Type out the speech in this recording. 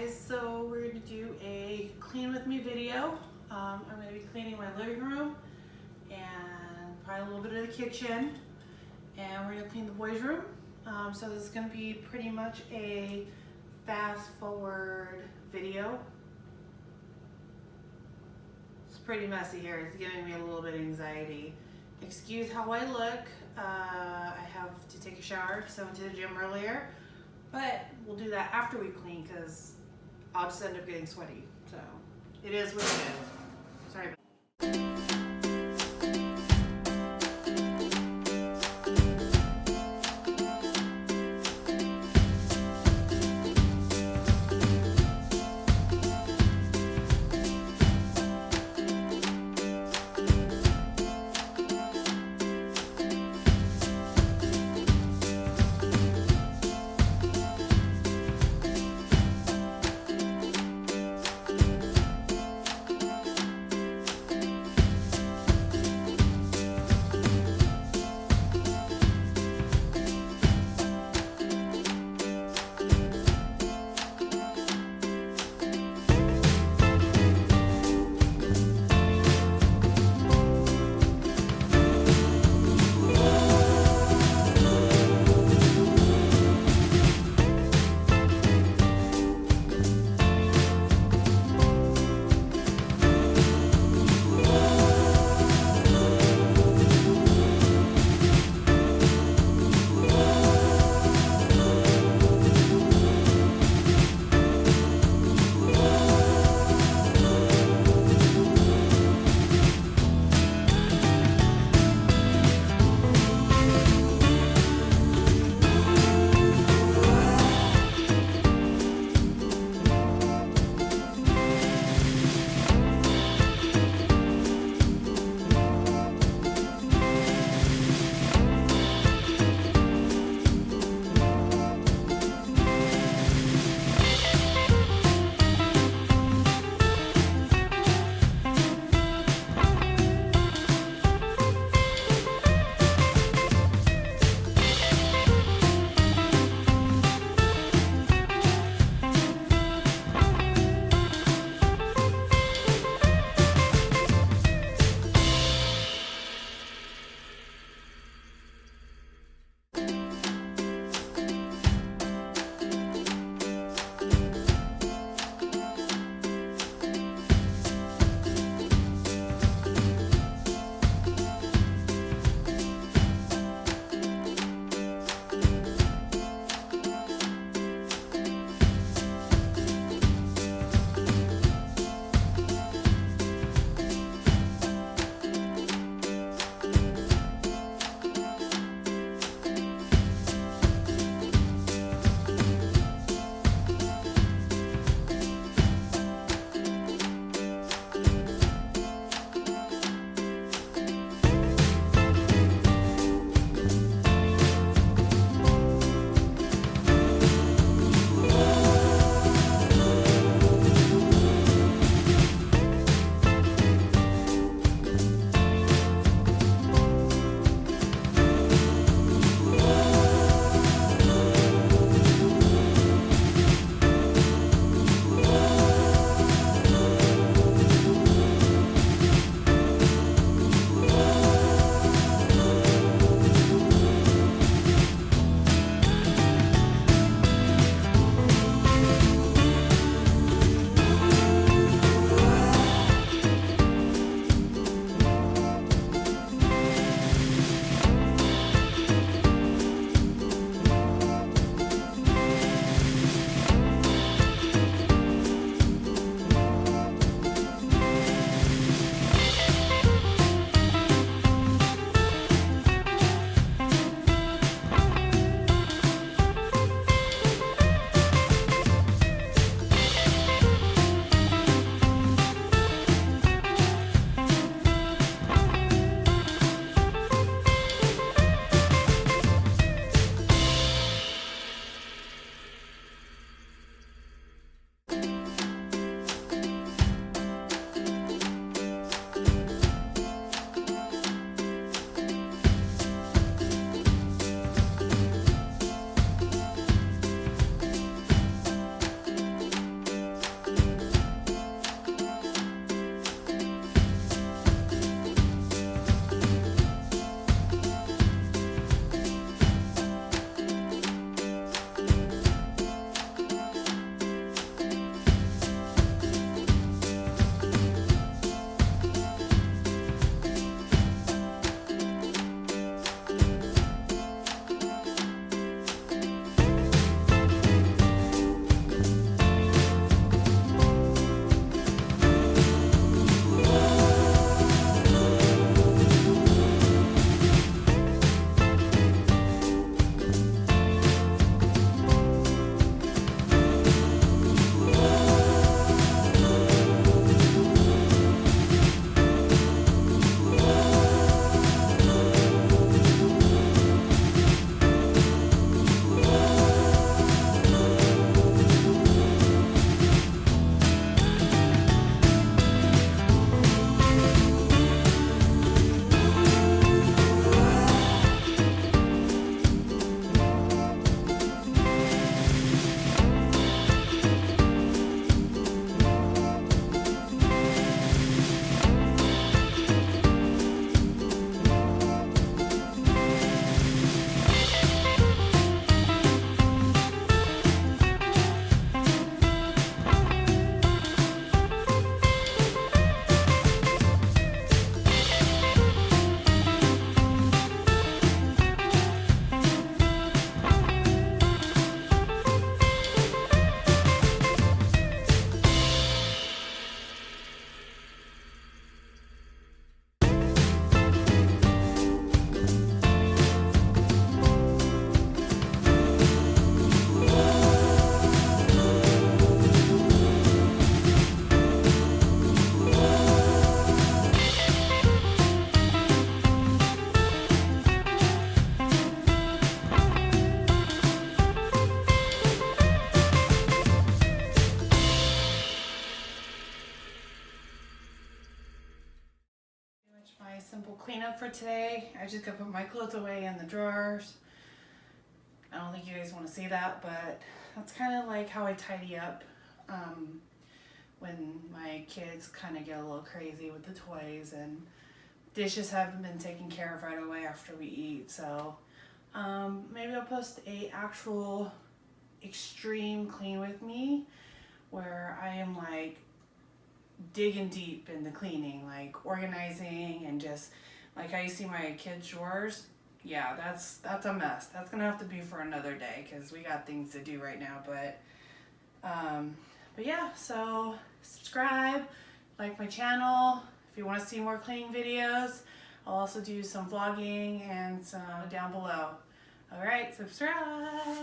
guys, so we're going to do a clean with me video. I'm going to be cleaning my living room and probably a little bit of the kitchen, and we're going to clean the boys' room. So this is going to be pretty much a fast forward video. It's pretty messy here. It's giving me a little bit of anxiety. Excuse how I look. I have to take a shower because I went to the gym earlier, but we'll do that after we clean because I'll just end up getting sweaty. So it is what it is. Sorry about simple cleanup for today. I just gotta put my clothes away in the drawers. I don't think you guys want to see that, but that's kind of like how I tidy up when my kids kind of get a little crazy with the toys, and dishes haven't been taken care of right away after we eat. So maybe I'll post a actual extreme clean with me where I am like digging deep in the cleaning, like organizing, and just like how you see my kids' drawers. Yeah, that's a mess. That's gonna have to be for another day because we got things to do right now. But yeah, so subscribe, like my channel if you want to see more cleaning videos. I'll also do some vlogging and some down below. All right, subscribe.